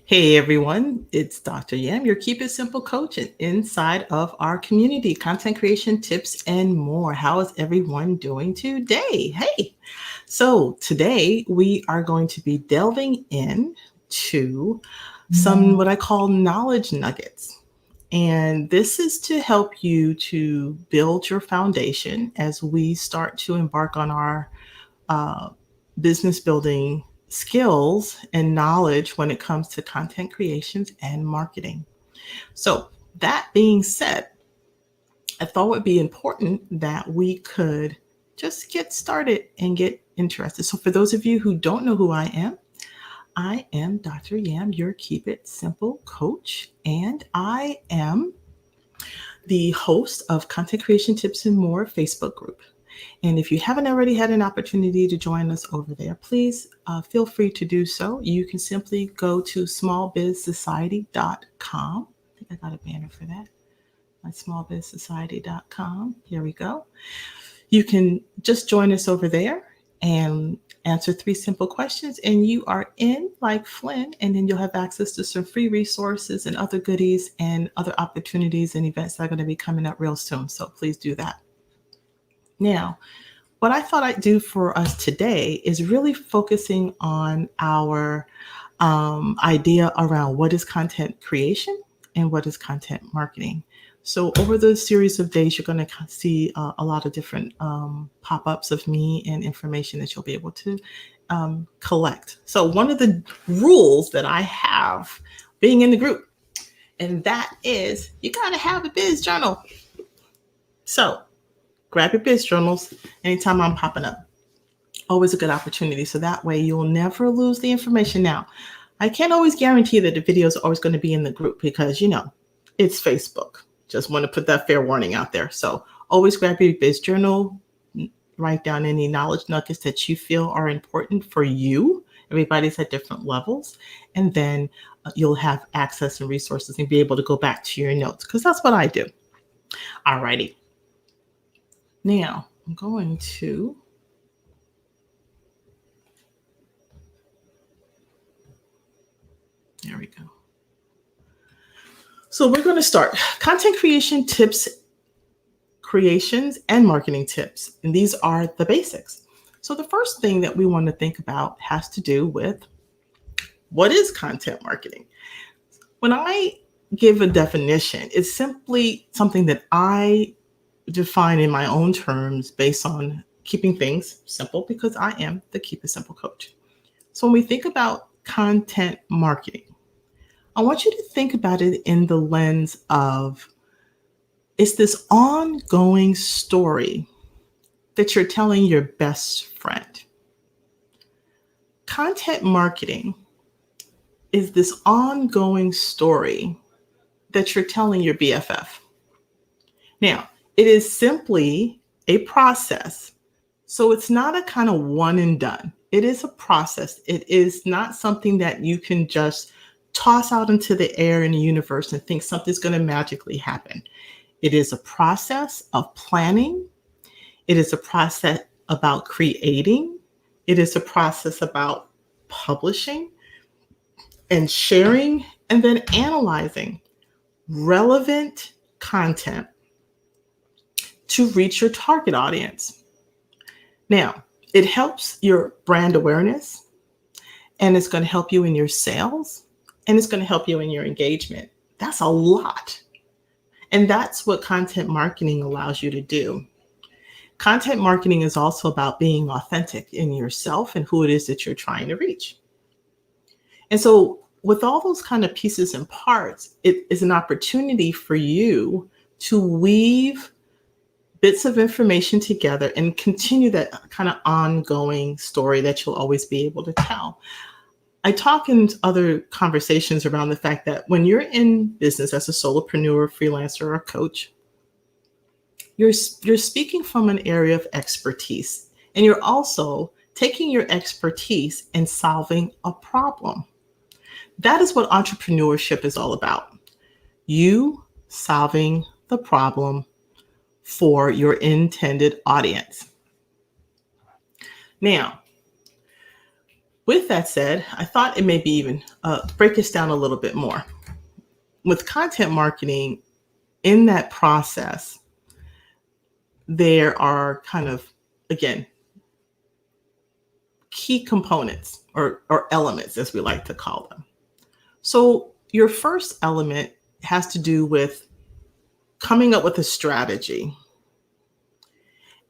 Hey everyone, it's Dr. Yam, your Keep It Simple coach, and inside of our community, content creation tips and more. How is everyone doing today? Hey, so today we are going to be delving into some what I call knowledge nuggets. And this is to help you to build your foundation as we start to embark on our uh, business building skills and knowledge when it comes to content creations and marketing. So, that being said, I thought it would be important that we could just get started and get interested. So, for those of you who don't know who I am Dr. Yam, your Keep It Simple coach, and I am the host of Content Creation Tips and More Facebook group. And if you haven't already had an opportunity to join us over there, please feel free to do so. You can simply go to smallbizsociety.com. I think I got a banner for that. My smallbizsociety.com. Here we go. You can just join us over there and answer 3 simple questions, and you are in like Flynn, and then you'll have access to some free resources and other goodies and other opportunities and events that are going to be coming up real soon. So please do that. Now, what I thought I'd do for us today is really focusing on our idea around what is content creation and what is content marketing. So over the series of days, you're going to see a lot of different pop-ups of me and information that you'll be able to collect. So one of the rules that I have being in the group, and that is you got to have a biz journal. So grab your biz journals anytime I'm popping up. Always a good opportunity. So that way you'll never lose the information. Now, I can't always guarantee that the videos are always going to be in the group because, it's Facebook. Just want to put that fair warning out there. So always grab your biz journal, write down any knowledge nuggets that you feel are important for you. Everybody's at different levels. And then you'll have access and resources and be able to go back to your notes because that's what I do. All righty. Now, I'm going to there we go. So we're going to start content creation tips, creations, and marketing tips. And these are the basics. So the first thing that we want to think about has to do with what is content marketing? When I give a definition, it's simply something that I define in my own terms based on keeping things simple because I am the Keep It Simple coach. So when we think about content marketing, I want you to think about it in the lens of it's this ongoing story that you're telling your best friend. Content marketing is this ongoing story that you're telling your BFF. Now, it is simply a process. So it's not a kind of one and done. It is a process. It is not something that you can just toss out into the air in the universe and think something's going to magically happen. It is a process of planning. It is a process about creating. It is a process about publishing and sharing and then analyzing relevant content to reach your target audience. Now, it helps your brand awareness, and it's going to help you in your sales, and it's going to help you in your engagement. That's a lot. And that's what content marketing allows you to do. Content marketing is also about being authentic in yourself and who it is that you're trying to reach. And so with all those kind of pieces and parts, it is an opportunity for you to weave bits of information together and continue that kind of ongoing story that you'll always be able to tell. I talk in other conversations around the fact that when you're in business as a solopreneur, freelancer, or coach, you're speaking from an area of expertise, and you're also taking your expertise and solving a problem. That is what entrepreneurship is all about. You solving the problem for your intended audience. Now, With that said, I thought it may be even break this down a little bit more. With content marketing, in that process, there are kind of, again, key components or elements, as we like to call them. So your first element has to do with coming up with a strategy.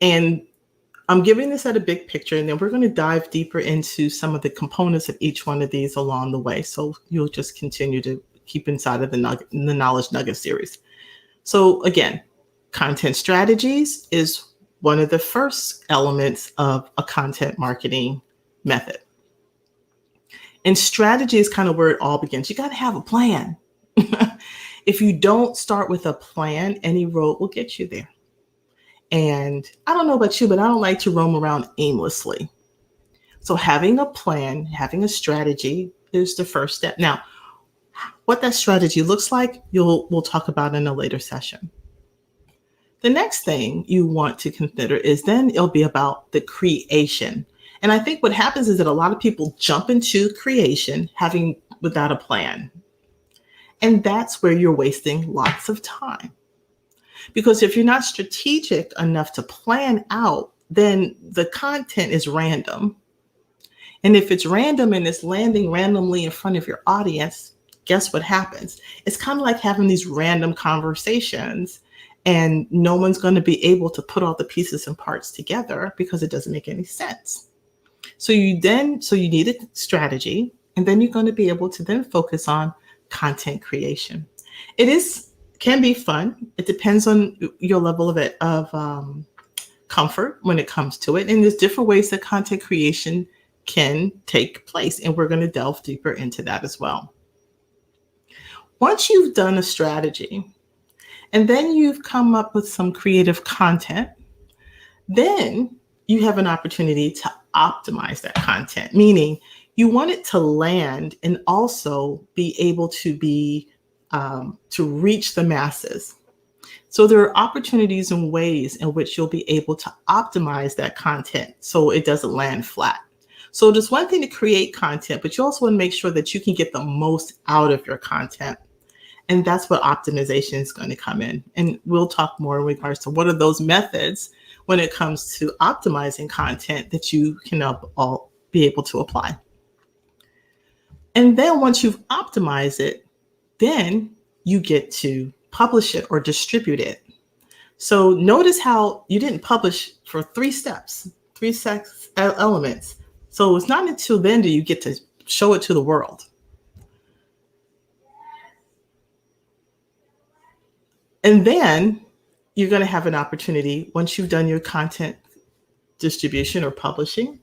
And I'm giving this at a big picture, and then we're going to dive deeper into some of the components of each one of these along the way. So you'll just continue to keep inside of the Knowledge Nugget series. So again, content strategies is one of the first elements of a content marketing method. And strategy is kind of where it all begins. You got to have a plan. If you don't start with a plan, any road will get you there. And I don't know about you, but I don't like to roam around aimlessly. So having a plan, having a strategy is the first step. Now, what that strategy looks like, we'll talk about in a later session. The next thing you want to consider is then it'll be about the creation. And I think what happens is that a lot of people jump into creation without a plan. And that's where you're wasting lots of time. Because if you're not strategic enough to plan out, then the content is random. And if it's random and it's landing randomly in front of your audience, guess what happens? It's kind of like having these random conversations, and no one's going to be able to put all the pieces and parts together because it doesn't make any sense. So you need a strategy, and then you're going to be able to then focus on content creation. Can be fun. It depends on your level of comfort when it comes to it. And there's different ways that content creation can take place. And we're going to delve deeper into that as well. Once you've done a strategy and then you've come up with some creative content, then you have an opportunity to optimize that content, meaning you want it to land and also be able to to reach the masses. So there are opportunities and ways in which you'll be able to optimize that content so it doesn't land flat. So there's one thing to create content, but you also want to make sure that you can get the most out of your content. And that's what optimization is going to come in. And we'll talk more in regards to what are those methods when it comes to optimizing content that you can all be able to apply. And then once you've optimized it, then you get to publish it or distribute it. So notice how you didn't publish for three elements. So it's not until then do you get to show it to the world. And then you're going to have an opportunity once you've done your content distribution or publishing,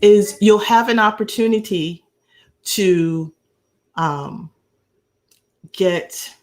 is you'll have an opportunity to get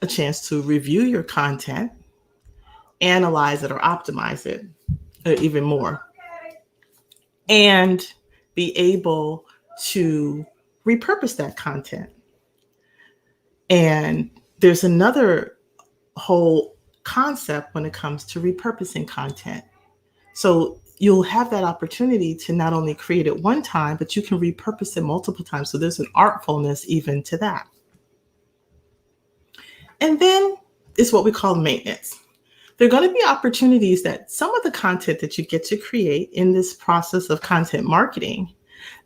a chance to review your content, analyze it or optimize it even more, and be able to repurpose that content. And there's another whole concept when it comes to repurposing content. So you'll have that opportunity to not only create it one time, but you can repurpose it multiple times. So there's an artfulness even to that. And then is what we call maintenance. There are going to be opportunities that some of the content that you get to create in this process of content marketing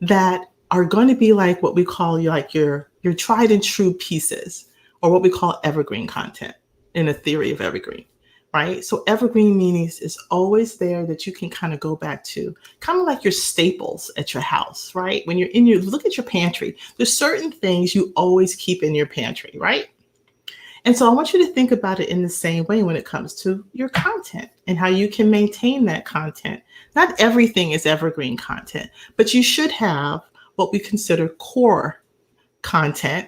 that are going to be like what we call like your tried and true pieces, or what we call evergreen content in a theory of evergreen, right? So evergreen meanings is always there that you can kind of go back to, kind of like your staples at your house, right? When look at your pantry, there's certain things you always keep in your pantry, right? And so I want you to think about it in the same way when it comes to your content and how you can maintain that content. Not everything is evergreen content, but you should have what we consider core content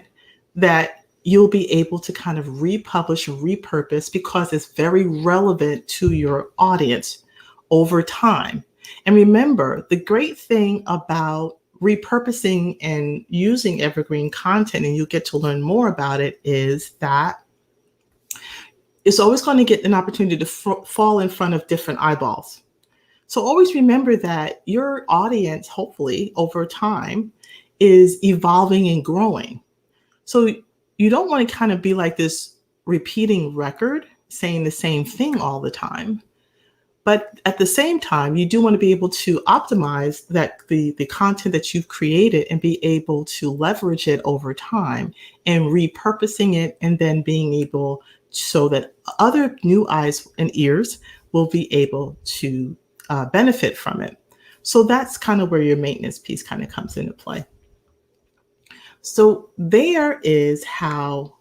that you'll be able to kind of republish and repurpose because it's very relevant to your audience over time. And remember, the great thing about repurposing and using evergreen content, and you'll get to learn more about it, is that it's always going to get an opportunity to fall in front of different eyeballs. So always remember that your audience, hopefully over time, is evolving and growing. So you don't want to kind of be like this repeating record, saying the same thing all the time. But at the same time, you do want to be able to optimize the content that you've created and be able to leverage it over time and repurposing it, and then being able so that other new eyes and ears will be able to benefit from it. So that's kind of where your maintenance piece kind of comes into play. So there is how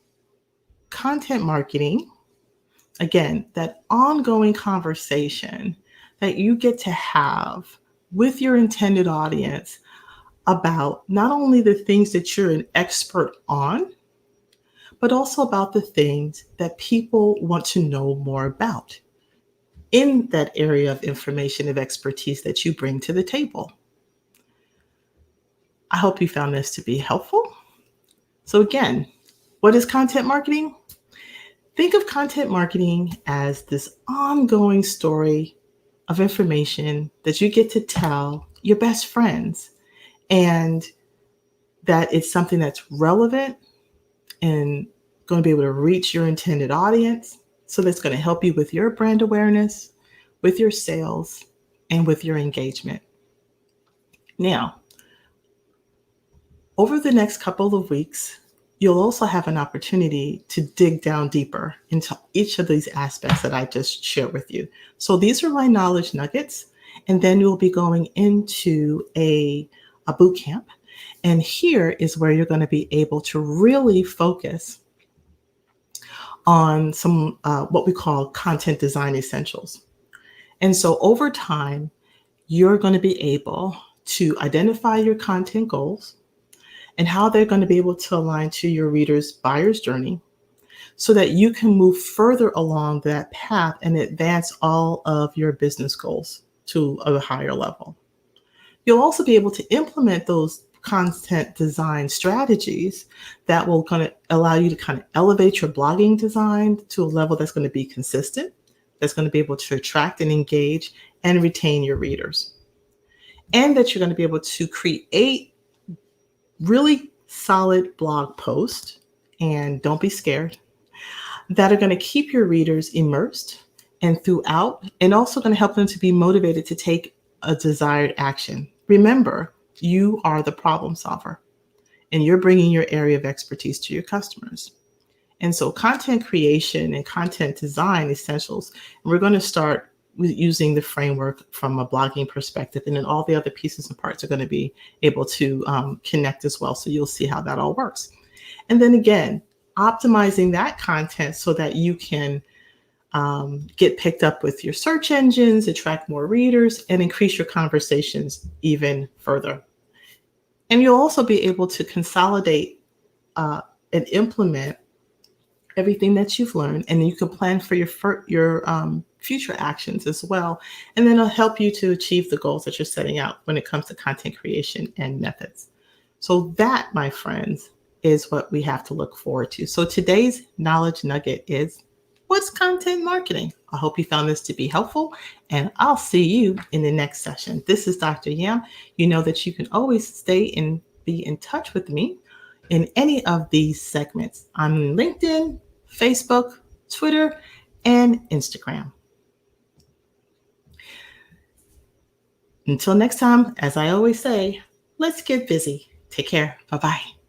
content marketing, again, that ongoing conversation that you get to have with your intended audience about not only the things that you're an expert on, but also about the things that people want to know more about in that area of information, of expertise that you bring to the table. I hope you found this to be helpful. So again, what is content marketing? Think of content marketing as this ongoing story of information that you get to tell your best friends, and that it's something that's relevant and going to be able to reach your intended audience. So that's going to help you with your brand awareness, with your sales, and with your engagement. Now, over the next couple of weeks, you'll also have an opportunity to dig down deeper into each of these aspects that I just shared with you. So these are my knowledge nuggets, and then you'll be going into a boot camp. And here is where you're going to be able to really focus on some what we call content design essentials. And so over time, you're going to be able to identify your content goals and how they're going to be able to align to your reader's buyer's journey, so that you can move further along that path and advance all of your business goals to a higher level. You'll also be able to implement those content design strategies that will kind of allow you to kind of elevate your blogging design to a level that's going to be consistent, that's going to be able to attract and engage and retain your readers. And that you're going to be able to create really solid blog posts, and don't be scared, that are going to keep your readers immersed and throughout, and also going to help them to be motivated to take a desired action. Remember, you are the problem solver, and you're bringing your area of expertise to your customers. And so content creation and content design essentials, and we're going to start with using the framework from a blogging perspective, and then all the other pieces and parts are going to be able to connect as well. So you'll see how that all works. And then again, optimizing that content so that you can get picked up with your search engines, attract more readers, and increase your conversations even further. And you'll also be able to consolidate and implement everything that you've learned, and you can plan for your future actions as well. And then it'll help you to achieve the goals that you're setting out when it comes to content creation and methods. So that, my friends, is what we have to look forward to. So today's knowledge nugget is, what's content marketing? I hope you found this to be helpful, and I'll see you in the next session. This is Dr. Yam. You know that you can always stay and be in touch with me in any of these segments. I'm on LinkedIn, Facebook, Twitter, and Instagram. Until next time, as I always say, let's get busy. Take care. Bye-bye.